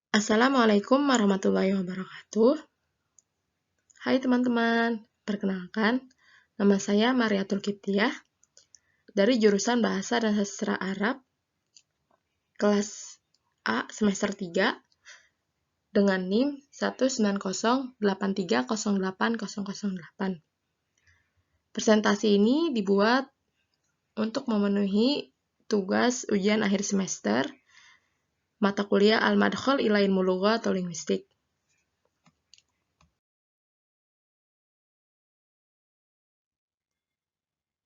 Assalamualaikum warahmatullahi wabarakatuh. Hai teman-teman, perkenalkan, nama saya Mariatul Kiptiah dari jurusan Bahasa dan Sastra Arab, kelas A semester 3, dengan NIM 19083080808. Presentasi ini dibuat untuk memenuhi tugas ujian akhir semester mata kuliah Al-Madkhal ila Ilmu Lugha atau Linguistik.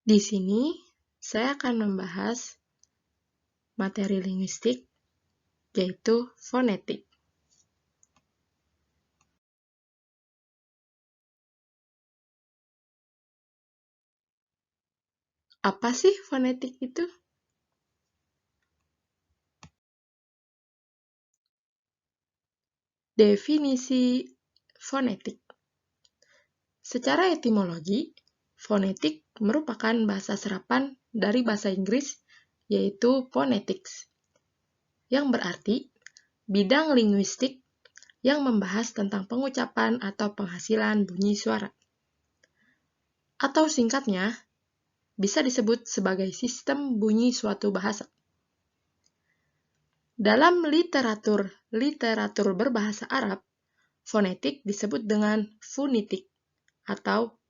Di sini, saya akan membahas materi linguistik, yaitu fonetik. Apa sih fonetik itu? Definisi fonetik. Secara etimologi, fonetik merupakan bahasa serapan dari bahasa Inggris, yaitu phonetics, yang berarti bidang linguistik yang membahas tentang pengucapan atau penghasilan bunyi suara. Atau singkatnya, bisa disebut sebagai sistem bunyi suatu bahasa. Dalam literatur berbahasa Arab, fonetik disebut dengan funitik atau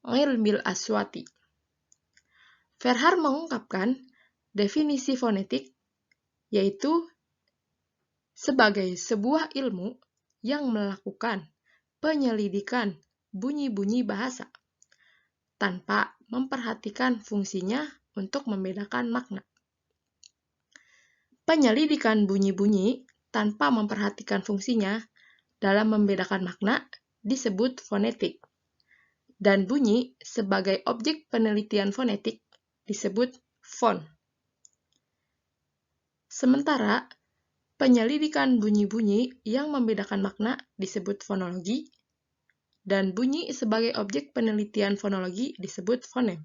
ilmil aswati. Verhaar mengungkapkan definisi fonetik yaitu sebagai sebuah ilmu yang melakukan penyelidikan bunyi-bunyi bahasa tanpa memperhatikan fungsinya untuk membedakan makna. Penyelidikan bunyi-bunyi tanpa memperhatikan fungsinya dalam membedakan makna disebut fonetik, dan bunyi sebagai objek penelitian fonetik disebut fon. Sementara, penyelidikan bunyi-bunyi yang membedakan makna disebut fonologi, dan bunyi sebagai objek penelitian fonologi disebut fonem.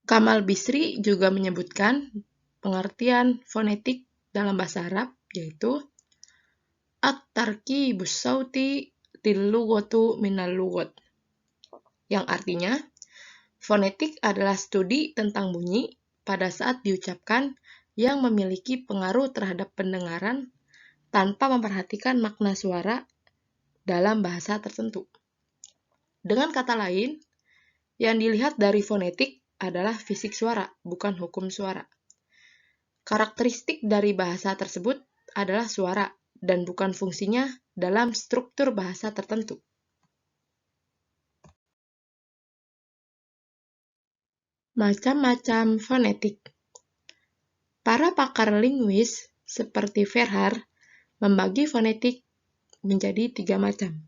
Kamal Bisri juga menyebutkan pengertian fonetik dalam bahasa Arab, yaitu at-tarkibus sauti til-lughatu minal lughat, yang artinya fonetik adalah studi tentang bunyi pada saat diucapkan yang memiliki pengaruh terhadap pendengaran tanpa memperhatikan makna suara dalam bahasa tertentu. Dengan kata lain, yang dilihat dari fonetik adalah fisik suara, bukan hukum suara. Karakteristik dari bahasa tersebut adalah suara dan bukan fungsinya dalam struktur bahasa tertentu. Macam-macam fonetik. Para pakar linguis seperti Verhaar membagi fonetik menjadi 3 macam.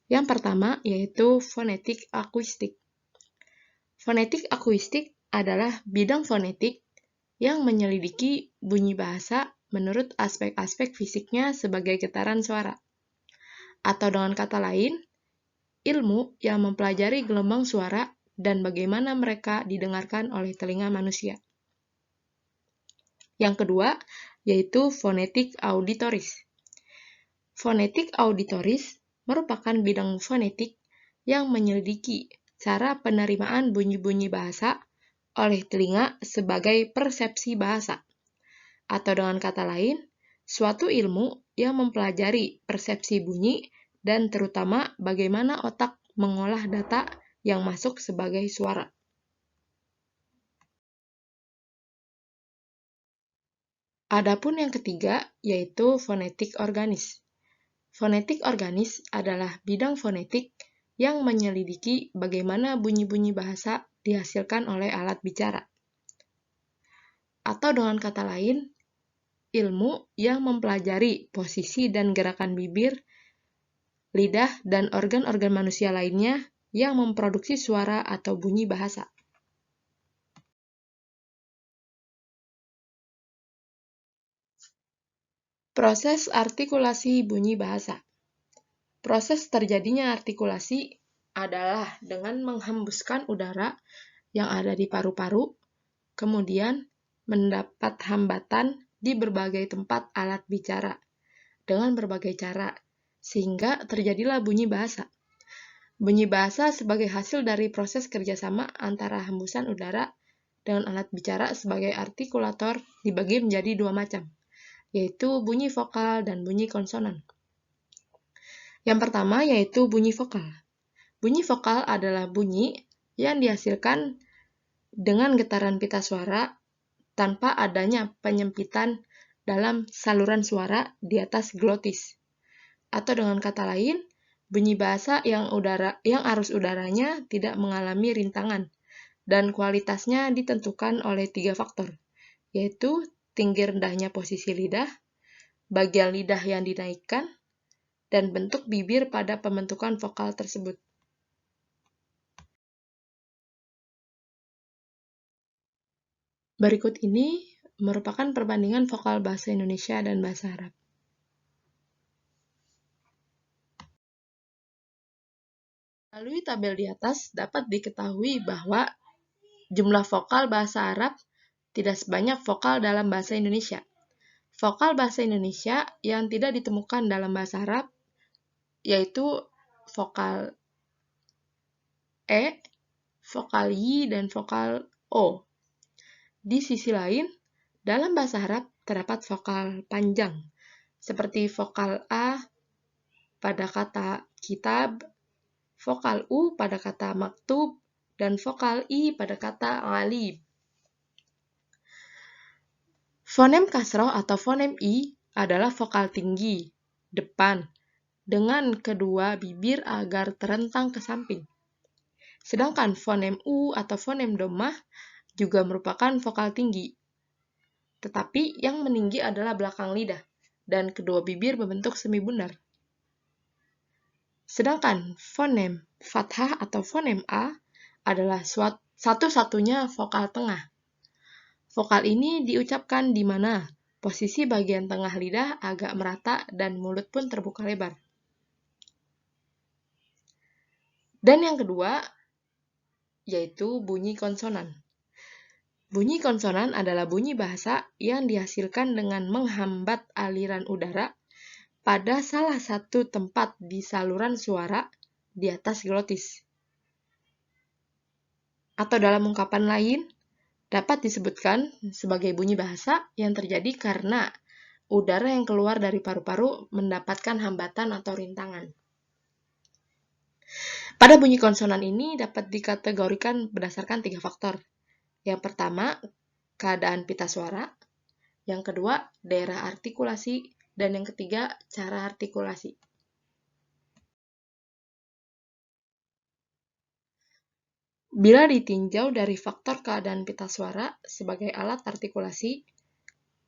Yang pertama yaitu fonetik akuistik. Fonetik akuistik adalah bidang fonetik yang menyelidiki bunyi bahasa menurut aspek-aspek fisiknya sebagai getaran suara. Atau dengan kata lain, ilmu yang mempelajari gelombang suara dan bagaimana mereka didengarkan oleh telinga manusia. Yang kedua, yaitu fonetik auditoris. Fonetik auditoris merupakan bidang fonetik yang menyelidiki cara penerimaan bunyi-bunyi bahasa oleh telinga sebagai persepsi bahasa. Atau dengan kata lain, suatu ilmu yang mempelajari persepsi bunyi dan terutama bagaimana otak mengolah data yang masuk sebagai suara. Adapun yang ketiga, yaitu fonetik organis. Fonetik organis adalah bidang fonetik yang menyelidiki bagaimana bunyi-bunyi bahasa dihasilkan oleh alat bicara. Atau dengan kata lain, ilmu yang mempelajari posisi dan gerakan bibir, lidah, dan organ-organ manusia lainnya yang memproduksi suara atau bunyi bahasa. Proses artikulasi bunyi bahasa. Proses terjadinya artikulasi adalah dengan menghembuskan udara yang ada di paru-paru kemudian mendapat hambatan di berbagai tempat alat bicara dengan berbagai cara, sehingga terjadilah bunyi bahasa. Bunyi bahasa sebagai hasil dari proses kerjasama antara hembusan udara dengan alat bicara sebagai artikulator dibagi menjadi dua macam, yaitu bunyi vokal dan bunyi konsonan. Yang pertama yaitu bunyi vokal. Bunyi vokal adalah bunyi yang dihasilkan dengan getaran pita suara tanpa adanya penyempitan dalam saluran suara di atas glotis. Atau dengan kata lain, bunyi bahasa yang arus udaranya tidak mengalami rintangan dan kualitasnya ditentukan oleh 3 faktor, yaitu tinggi rendahnya posisi lidah, bagian lidah yang dinaikkan, dan bentuk bibir pada pembentukan vokal tersebut. Berikut ini merupakan perbandingan vokal bahasa Indonesia dan bahasa Arab. Melalui tabel di atas dapat diketahui bahwa jumlah vokal bahasa Arab tidak sebanyak vokal dalam bahasa Indonesia. Vokal bahasa Indonesia yang tidak ditemukan dalam bahasa Arab yaitu vokal E, vokal Y, dan vokal O. Di sisi lain, dalam bahasa Arab terdapat vokal panjang, seperti vokal A pada kata kitab, vokal U pada kata maktub, dan vokal I pada kata alib. Fonem kasroh atau fonem I adalah vokal tinggi, depan, dengan kedua bibir agar terentang ke samping. Sedangkan fonem U atau fonem dhammah juga merupakan vokal tinggi. Tetapi yang meninggi adalah belakang lidah, dan kedua bibir membentuk semi bundar. Sedangkan fonem fathah atau fonem A adalah satu-satunya vokal tengah. Vokal ini diucapkan di mana posisi bagian tengah lidah agak merata dan mulut pun terbuka lebar. Dan yang kedua, yaitu bunyi konsonan. Bunyi konsonan adalah bunyi bahasa yang dihasilkan dengan menghambat aliran udara pada salah satu tempat di saluran suara di atas glotis. Atau dalam ungkapan lain, dapat disebutkan sebagai bunyi bahasa yang terjadi karena udara yang keluar dari paru-paru mendapatkan hambatan atau rintangan. Pada bunyi konsonan ini dapat dikategorikan berdasarkan 3 faktor. Yang pertama, keadaan pita suara. Yang kedua, daerah artikulasi. Dan yang ketiga, cara artikulasi. Bila ditinjau dari faktor keadaan pita suara sebagai alat artikulasi,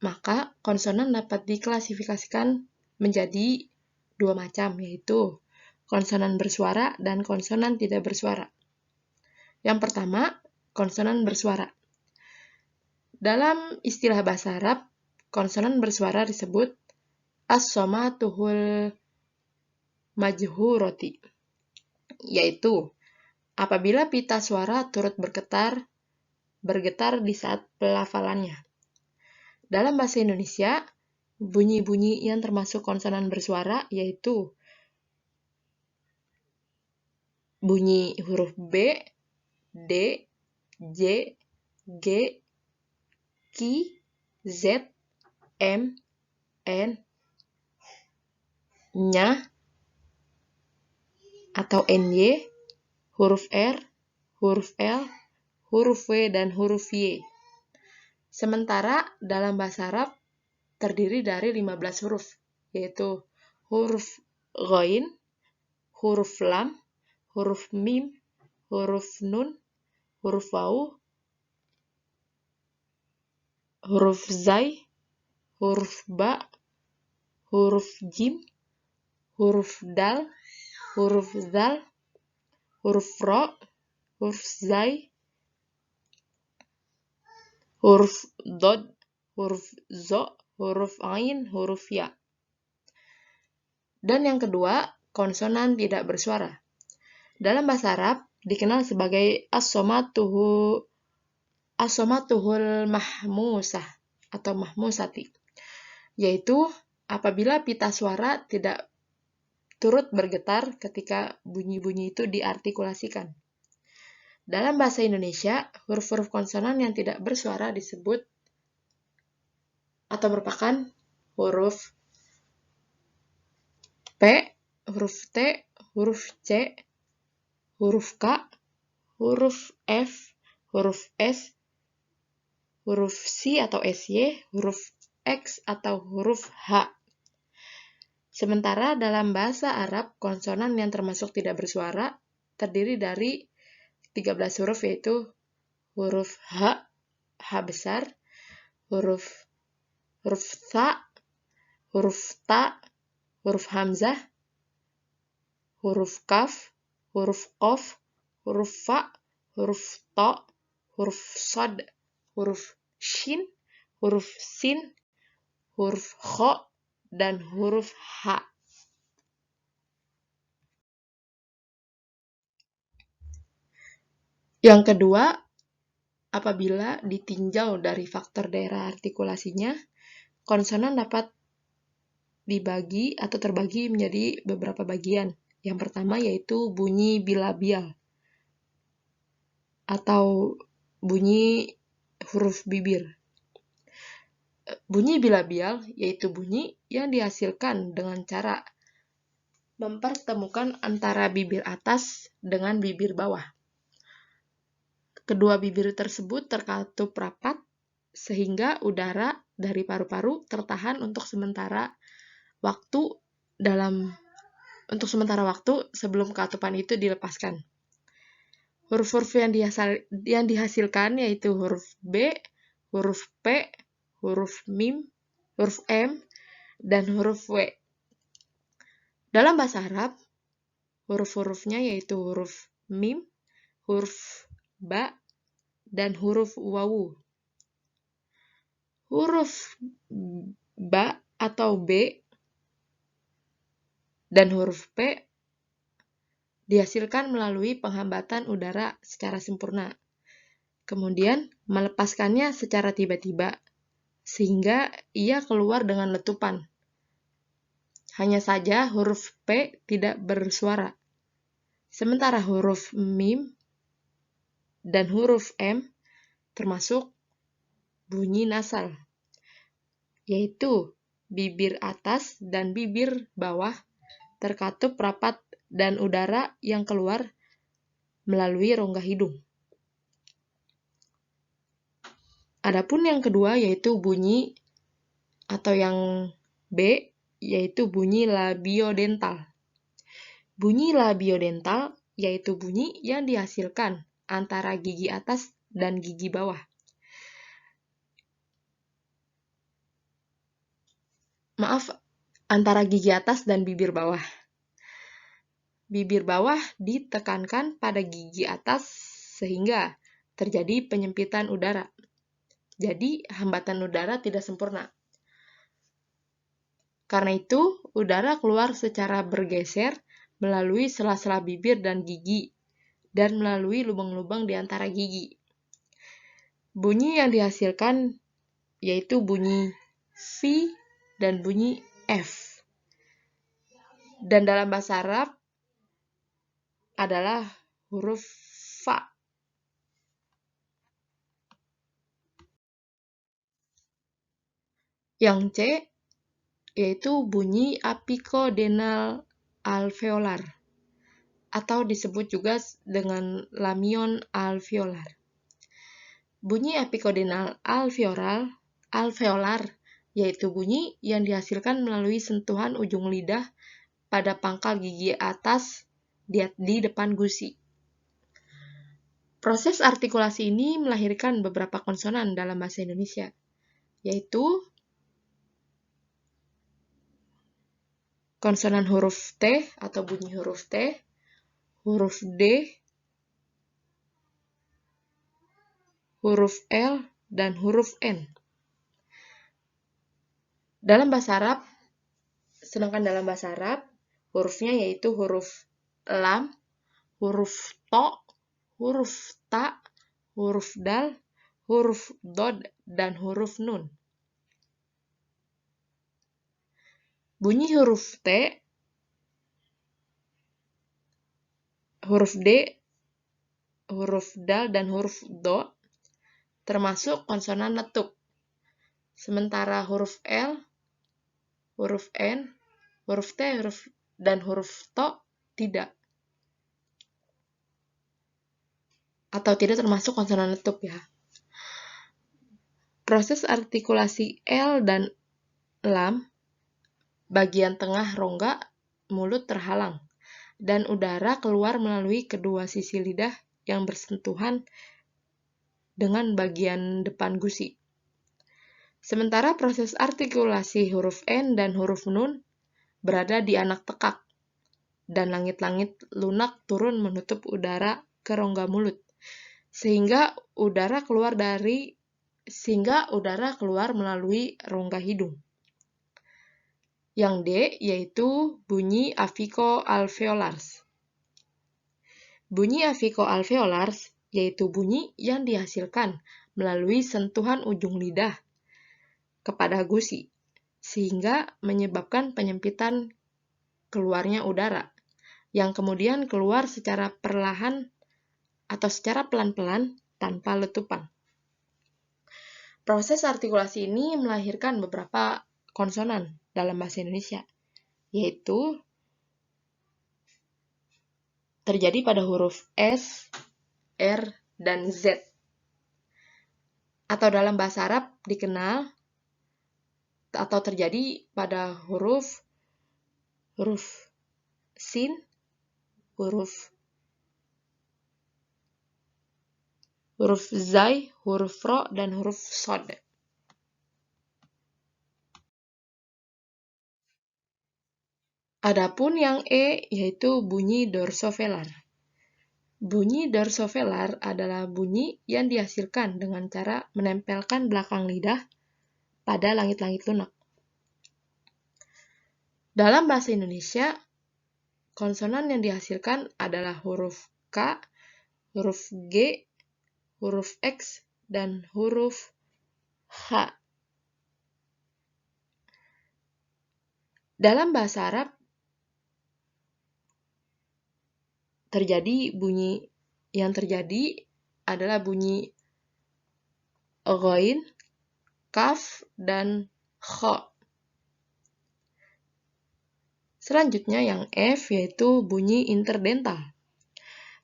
maka konsonan dapat diklasifikasikan menjadi 2 macam, yaitu konsonan bersuara dan konsonan tidak bersuara. Yang pertama, konsonan bersuara. Dalam istilah bahasa Arab, konsonan bersuara disebut as-somatuhul majhuroti, yaitu apabila pita suara turut bergetar di saat pelafalannya. Dalam bahasa Indonesia, bunyi-bunyi yang termasuk konsonan bersuara yaitu bunyi huruf B, D, J, G, K, Z, M, N, Nya, atau NY, huruf R, huruf L, huruf W, dan huruf Y. Sementara dalam bahasa Arab terdiri dari 15 huruf, yaitu huruf ghain, huruf lam, huruf mim, huruf nun, huruf waw, huruf zai, huruf ba, huruf jim, huruf dal, huruf zal, huruf ro, huruf zai, huruf dod, huruf zo, huruf ain, huruf ya. Dan yang kedua, konsonan tidak bersuara. Dalam bahasa Arab dikenal sebagai as-somatuhu as-somatuhul mahmusah atau mahmusati, yaitu apabila pita suara tidak turut bergetar ketika bunyi-bunyi itu diartikulasikan. Dalam bahasa Indonesia, huruf-huruf konsonan yang tidak bersuara disebut atau merupakan huruf P, huruf T, huruf C, huruf K, huruf F, huruf S, huruf C atau SY, huruf X atau huruf H. Sementara dalam bahasa Arab, konsonan yang termasuk tidak bersuara terdiri dari 13 huruf, yaitu huruf H, H besar, huruf Tha, huruf Ta, huruf Hamzah, huruf Kaf, huruf Qaf, huruf Fa, huruf To, huruf Shad, huruf Shin, huruf Sin, huruf Kha, dan huruf H. Yang kedua, apabila ditinjau dari faktor daerah artikulasinya, konsonan dapat dibagi atau terbagi menjadi beberapa bagian. Yang pertama yaitu bunyi bilabial atau bunyi huruf bibir. Bunyi bilabial yaitu bunyi yang dihasilkan dengan cara mempertemukan antara bibir atas dengan bibir bawah. Kedua bibir tersebut terkatup rapat sehingga udara dari paru-paru tertahan untuk sementara waktu sebelum katupan itu dilepaskan. Huruf-huruf yang dihasilkan yaitu huruf B, huruf P, huruf M, dan huruf W. Dalam bahasa Arab, huruf-hurufnya yaitu huruf Mim, huruf Ba, dan huruf Wawu. Huruf Ba atau B dan huruf P dihasilkan melalui penghambatan udara secara sempurna, kemudian melepaskannya secara tiba-tiba, sehingga ia keluar dengan letupan. Hanya saja huruf P tidak bersuara, sementara huruf Mim dan huruf M termasuk bunyi nasal, yaitu bibir atas dan bibir bawah terkatup rapat dan udara yang keluar melalui rongga hidung. Adapun yang kedua yaitu bunyi atau yang B yaitu bunyi labiodental. Bunyi labiodental yaitu bunyi yang dihasilkan antara gigi atas dan gigi bawah. Antara gigi atas dan bibir bawah. Bibir bawah ditekankan pada gigi atas sehingga terjadi penyempitan udara. Jadi, hambatan udara tidak sempurna. Karena itu, udara keluar secara bergeser melalui sela-sela bibir dan gigi, dan melalui lubang-lubang di antara gigi. Bunyi yang dihasilkan yaitu bunyi V dan bunyi F. Dan dalam bahasa Arab adalah huruf Fa. Yang C yaitu bunyi apicodenal alveolar atau disebut juga dengan lamion alveolar. Bunyi apicodenal alveolar yaitu bunyi yang dihasilkan melalui sentuhan ujung lidah pada pangkal gigi atas di depan gusi. Proses artikulasi ini melahirkan beberapa konsonan dalam bahasa Indonesia, yaitu konsonan huruf T atau bunyi huruf T, huruf D, huruf L, dan huruf N. Sedangkan dalam bahasa Arab, hurufnya yaitu huruf Lam, huruf To, huruf Ta, huruf Dal, huruf dod, dan huruf nun. Bunyi huruf T, huruf D, huruf dal, dan huruf do termasuk konsonan letuk. Sementara huruf L, huruf N, huruf T, dan huruf TO tidak. Atau tidak termasuk konsonan letuk ya. Proses artikulasi L dan lam, bagian tengah rongga mulut terhalang, dan udara keluar melalui kedua sisi lidah yang bersentuhan dengan bagian depan gusi. Sementara proses artikulasi huruf N dan huruf nun berada di anak tekak, dan langit-langit lunak turun menutup udara ke rongga mulut, sehingga udara keluar melalui rongga hidung. Yang D yaitu bunyi afico-alveolars. Bunyi afico-alveolars yaitu bunyi yang dihasilkan melalui sentuhan ujung lidah kepada gusi, sehingga menyebabkan penyempitan keluarnya udara, yang kemudian keluar secara perlahan atau secara pelan-pelan tanpa letupan. Proses artikulasi ini melahirkan beberapa konsonan dalam bahasa Indonesia, yaitu terjadi pada huruf S, R, dan Z. Atau dalam bahasa Arab dikenal atau terjadi pada huruf sin, huruf zai, huruf ro, dan huruf sod. Adapun yang E yaitu bunyi dorsovelar. Bunyi dorsovelar adalah bunyi yang dihasilkan dengan cara menempelkan belakang lidah pada langit-langit lunak. Dalam bahasa Indonesia, konsonan yang dihasilkan adalah huruf K, huruf G, huruf X, dan huruf H. Dalam bahasa Arab, bunyi yang terjadi adalah bunyi ghain, kaf, dan kha. Selanjutnya yang F yaitu bunyi interdental.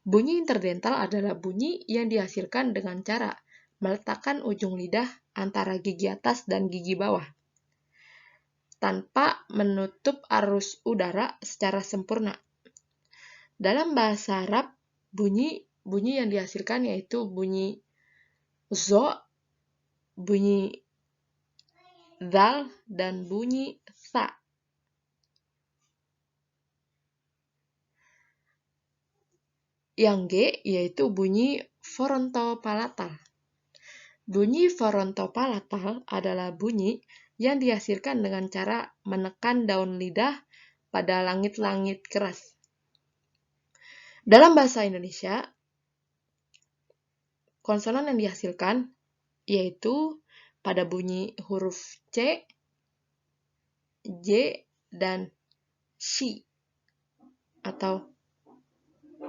Bunyi interdental adalah bunyi yang dihasilkan dengan cara meletakkan ujung lidah antara gigi atas dan gigi bawah, tanpa menutup arus udara secara sempurna. Dalam bahasa Arab, bunyi yang dihasilkan yaitu bunyi zo, bunyi dal, dan bunyi sa. Yang G yaitu bunyi forontopalatal. Bunyi forontopalatal adalah bunyi yang dihasilkan dengan cara menekan daun lidah pada langit-langit keras. Dalam bahasa Indonesia, konsonan yang dihasilkan yaitu pada bunyi huruf C, J, dan SY atau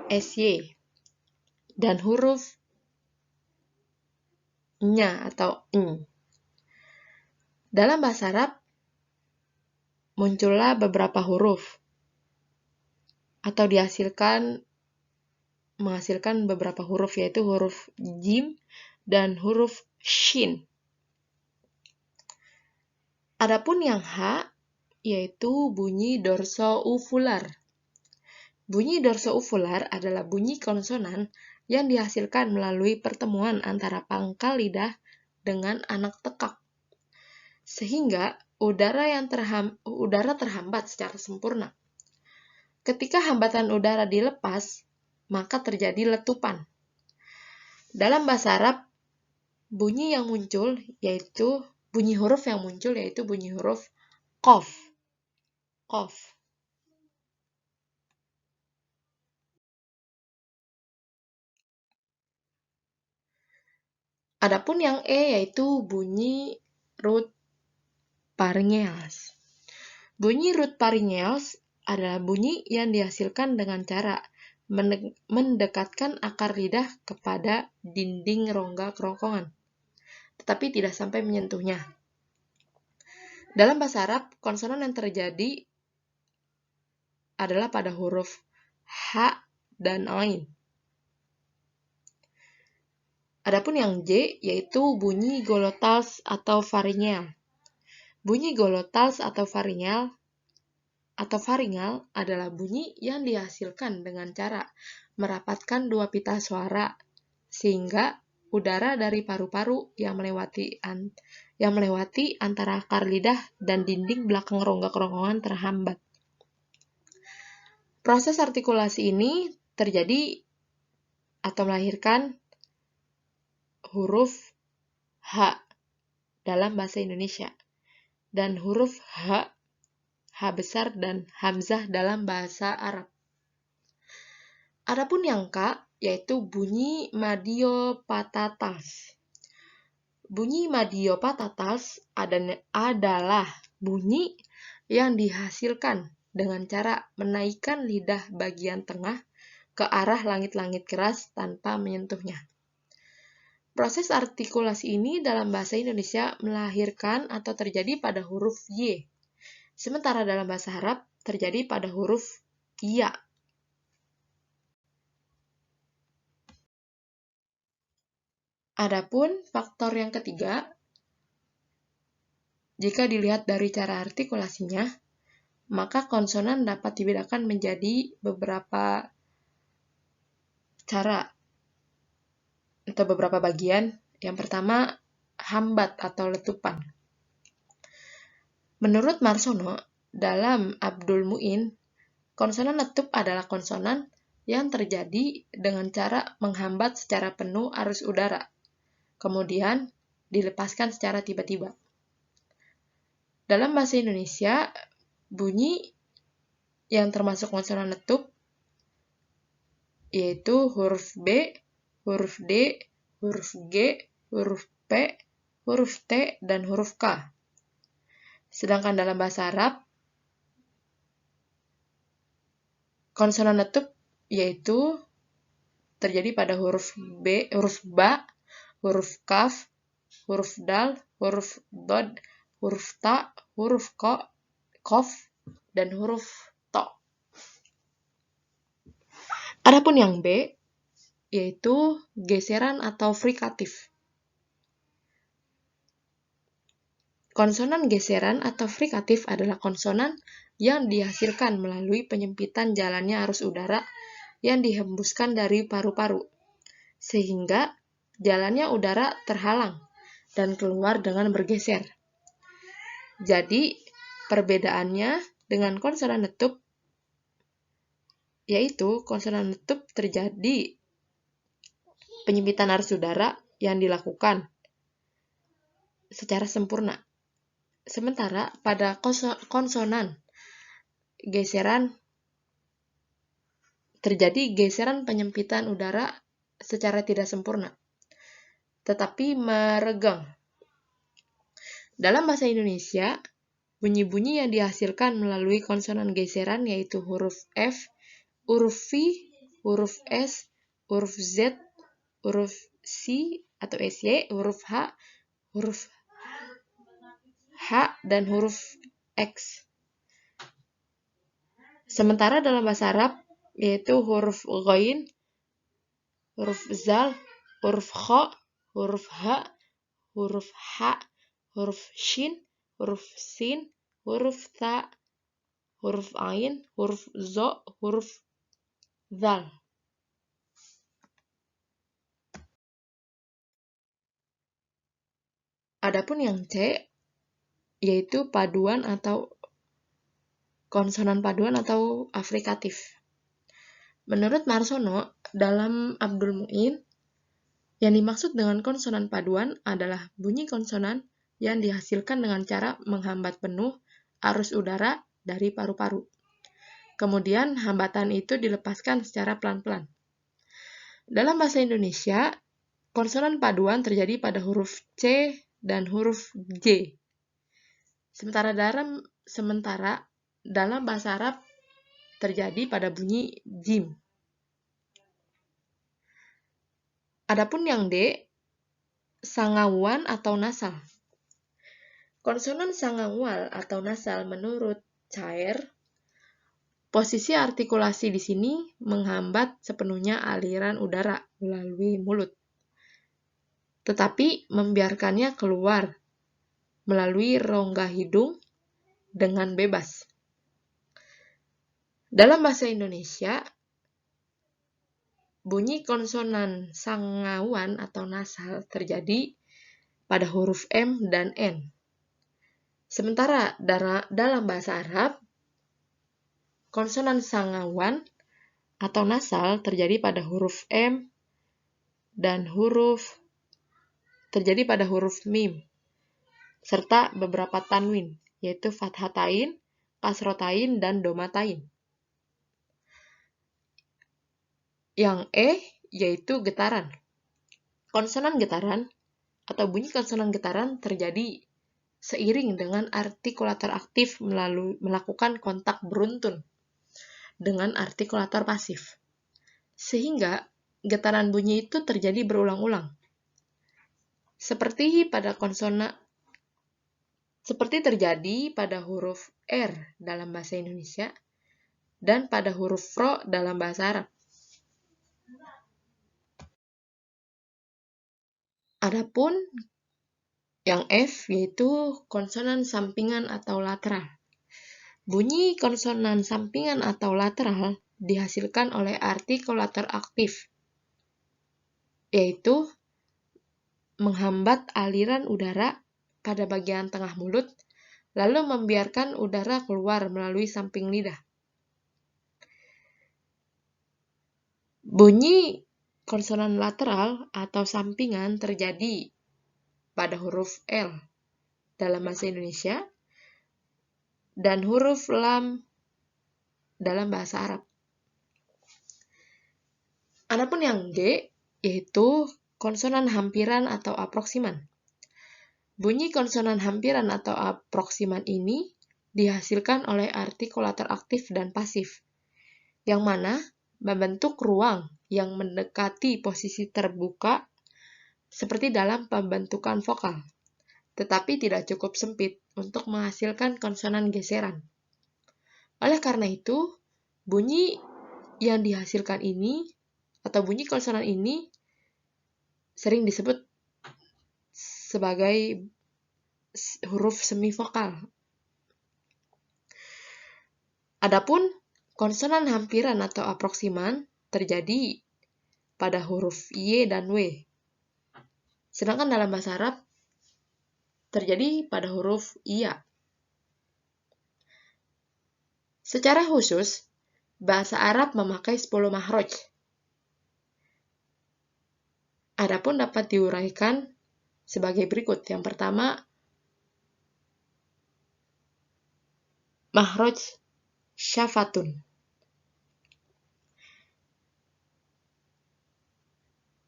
SY, dan huruf nya atau ng. Dalam bahasa Arab, muncullah beberapa huruf atau menghasilkan beberapa huruf, yaitu huruf jim dan huruf shin. Adapun yang H yaitu bunyi dorso-uvular. Bunyi dorso-uvular adalah bunyi konsonan yang dihasilkan melalui pertemuan antara pangkal lidah dengan anak tekak, sehingga udara terhambat secara sempurna. Ketika hambatan udara dilepas, maka terjadi letupan. Dalam bahasa Arab, bunyi huruf yang muncul yaitu bunyi huruf qaf. Qaf. Adapun yang E yaitu bunyi root pharyngeals. Bunyi root pharyngeals adalah bunyi yang dihasilkan dengan cara mendekatkan akar lidah kepada dinding rongga kerongkongan, tetapi tidak sampai menyentuhnya. Dalam bahasa Arab, konsonan yang terjadi adalah pada huruf H dan Ain. Adapun yang J yaitu bunyi glottals atau pharyngeal. Bunyi glottals atau pharyngeal adalah bunyi yang dihasilkan dengan cara merapatkan dua pita suara sehingga udara dari paru-paru yang melewati antara akar lidah dan dinding belakang rongga kerongkongan terhambat. Proses artikulasi ini terjadi atau melahirkan huruf H dalam bahasa Indonesia dan huruf H besar dan hamzah dalam bahasa Arab. Adapun yang K yaitu bunyi madiopatatals. Bunyi madiopatatals adalah bunyi yang dihasilkan dengan cara menaikkan lidah bagian tengah ke arah langit-langit keras tanpa menyentuhnya. Proses artikulasi ini dalam bahasa Indonesia melahirkan atau terjadi pada huruf Y, sementara dalam bahasa Arab terjadi pada huruf Ya. Adapun faktor yang ketiga, jika dilihat dari cara artikulasinya, maka konsonan dapat dibedakan menjadi beberapa cara atau beberapa bagian. Yang pertama, hambat atau letupan. Menurut Marsono, dalam Abdul Muin, konsonan letup adalah konsonan yang terjadi dengan cara menghambat secara penuh arus udara, kemudian dilepaskan secara tiba-tiba. Dalam bahasa Indonesia, bunyi yang termasuk konsonan letup yaitu huruf B, huruf D, huruf G, huruf P, huruf T, dan huruf K. Sedangkan dalam bahasa Arab, konsonan letup yaitu terjadi pada huruf B, huruf Ba, huruf Kaf, huruf Dal, huruf Dod, huruf Ta, huruf Kof, dan huruf To. Adapun yang B, yaitu geseran atau frikatif. Konsonan geseran atau frikatif adalah konsonan yang dihasilkan melalui penyempitan jalannya arus udara yang dihembuskan dari paru-paru, sehingga jalannya udara terhalang dan keluar dengan bergeser. Jadi, perbedaannya dengan konsonan letup yaitu konsonan letup terjadi penyempitan arus udara yang dilakukan secara sempurna. Sementara pada konsonan geseran terjadi geseran penyempitan udara secara tidak sempurna, tetapi meregang. Dalam bahasa Indonesia, bunyi-bunyi yang dihasilkan melalui konsonan geseran yaitu huruf F, huruf V, huruf S, huruf Z, huruf C atau SY, huruf H, dan huruf X. Sementara dalam bahasa Arab, yaitu huruf Ghain, huruf Zal, huruf Kha, huruf H, huruf H, huruf Shin, huruf Sin, huruf Ta, huruf Ain, huruf Zo, huruf Zal. Adapun yang C, yaitu paduan atau konsonan paduan atau afrikatif. Menurut Marsono, dalam Abdul Muin, yang dimaksud dengan konsonan paduan adalah bunyi konsonan yang dihasilkan dengan cara menghambat penuh arus udara dari paru-paru. Kemudian hambatan itu dilepaskan secara pelan-pelan. Dalam bahasa Indonesia, konsonan paduan terjadi pada huruf C dan huruf J. Sementara dalam bahasa Arab terjadi pada bunyi jim. Adapun yang D, sangauan atau nasal. Konsonan sangaual atau nasal menurut Cair, posisi artikulasi di sini menghambat sepenuhnya aliran udara melalui mulut, tetapi membiarkannya keluar melalui rongga hidung dengan bebas. Dalam bahasa Indonesia, bunyi konsonan sangauan atau nasal terjadi pada huruf M dan N. Sementara dalam bahasa Arab, konsonan sangauan atau nasal terjadi pada huruf M dan terjadi pada huruf mim, serta beberapa tanwin, yaitu fathatain, kasrotain, dan domatain. Yang E yaitu getaran. Konsonan getaran atau bunyi konsonan getaran terjadi seiring dengan artikulator aktif melakukan kontak beruntun dengan artikulator pasif. Sehingga getaran bunyi itu terjadi berulang-ulang. Seperti terjadi pada huruf R dalam bahasa Indonesia dan pada huruf Ro dalam bahasa Arab. Adapun yang F yaitu konsonan sampingan atau lateral. Bunyi konsonan sampingan atau lateral dihasilkan oleh artikulator aktif, yaitu menghambat aliran udara pada bagian tengah mulut, lalu membiarkan udara keluar melalui samping lidah. Bunyi konsonan lateral atau sampingan terjadi pada huruf L dalam bahasa Indonesia dan huruf lam dalam bahasa Arab. Adapun yang G yaitu konsonan hampiran atau aproksiman. Bunyi konsonan hampiran atau aproksiman ini dihasilkan oleh artikulator aktif dan pasif, yang mana membentuk ruang yang mendekati posisi terbuka seperti dalam pembentukan vokal, tetapi tidak cukup sempit untuk menghasilkan konsonan geseran. Oleh karena itu, bunyi yang dihasilkan ini atau bunyi konsonan ini sering disebut sebagai huruf semivokal. Adapun konsonan hampiran atau aproksiman terjadi pada huruf Y dan W. Sedangkan dalam bahasa Arab terjadi pada huruf Iya. Secara khusus, bahasa Arab memakai 10 makhraj. Adapun dapat diuraikan sebagai berikut. Yang pertama, makhraj syafatun.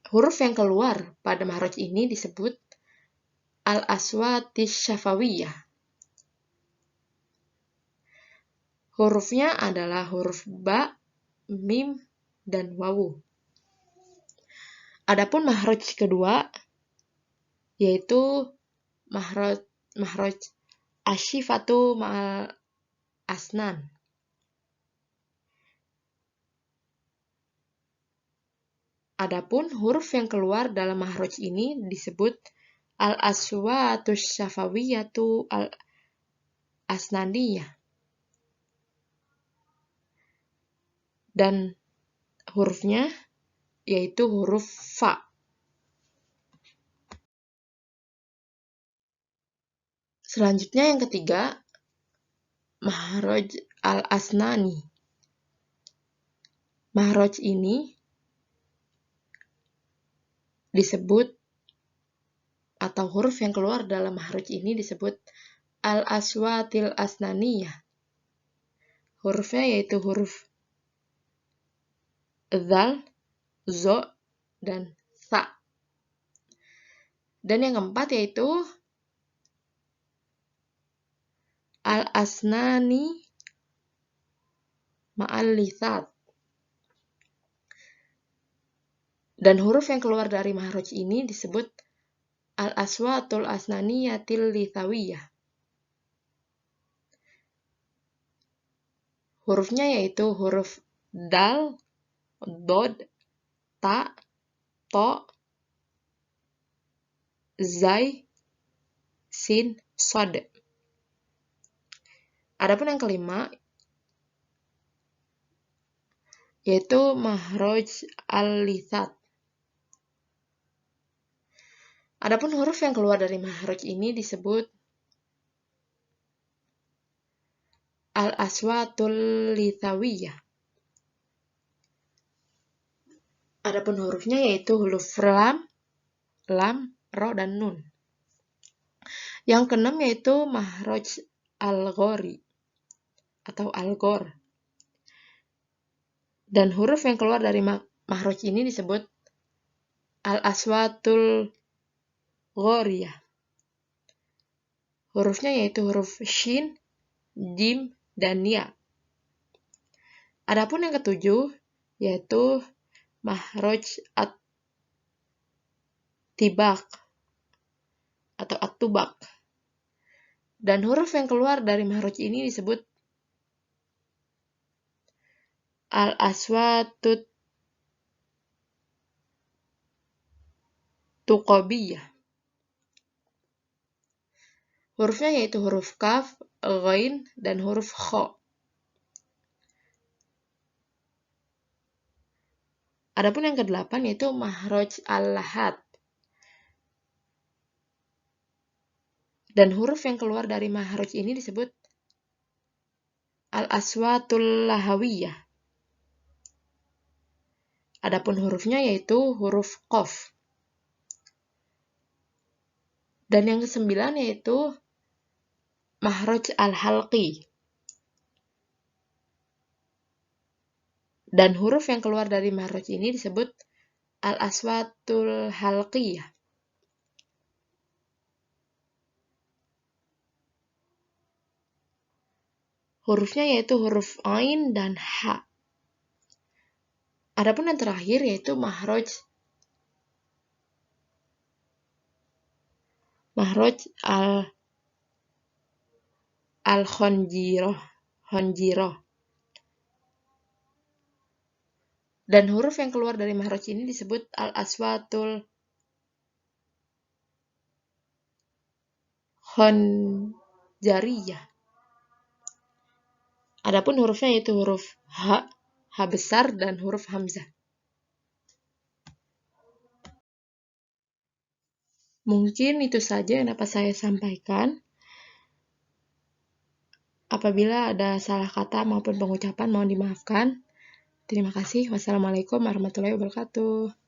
Huruf yang keluar pada makhraj ini disebut al-aswatis syafawiyah. Hurufnya adalah huruf ba, mim, dan wawu. Adapun makhraj kedua yaitu makhraj asyifatu ma'al asnan. Adapun huruf yang keluar dalam makhraj ini disebut al-aswatus syafawiyatu al-asnaniyah. Dan hurufnya yaitu huruf fa. Selanjutnya yang ketiga, makhraj al-asnani. Makhraj ini disebut atau huruf yang keluar dalam makhraj ini disebut al-aswatil asnaniyah. Hurufnya yaitu huruf dzal, zo, dan sa. Dan yang keempat yaitu al-asnani ma'al lisat. Dan huruf yang keluar dari mahraj ini disebut al-aswatul asnaniyatil lithawiyah. Hurufnya yaitu huruf dal, dod, ta, to, zai, sin, sod. Adapun yang kelima yaitu mahraj al-lisat. Adapun huruf yang keluar dari mahraj ini disebut al-aswatul lithawiyah. Adapun hurufnya yaitu huruf lam, ro, dan nun. Yang keenam yaitu mahraj al-ghori atau al-ghor. Dan huruf yang keluar dari mahraj ini disebut al-aswatul ghoriyah. Hurufnya yaitu huruf shin, jim, dan ya. Adapun yang ketujuh yaitu mahraj at-tibaq atau at-tubaq. Dan huruf yang keluar dari mahraj ini disebut al-aswatut tuqabiyah. Hurufnya yaitu huruf kaf, ghain, dan huruf kha. Adapun yang kedelapan yaitu mahraj al-lahad. Dan huruf yang keluar dari mahraj ini disebut al-aswatul lahawiyah. Adapun hurufnya yaitu huruf qaf. Dan yang kesembilan yaitu mahraj al-halqi. Dan huruf yang keluar dari mahraj ini disebut al-aswatul halqiyah. Hurufnya yaitu huruf ain dan ha. Adapun yang terakhir yaitu mahraj al-khonjiroh. Dan huruf yang keluar dari mahraj ini disebut al-aswatul khonjariyah. Adapun hurufnya yaitu huruf ha besar, dan huruf hamzah. Mungkin itu saja yang dapat saya sampaikan. Apabila ada salah kata maupun pengucapan mohon dimaafkan. Terima kasih. Wassalamualaikum warahmatullahi wabarakatuh.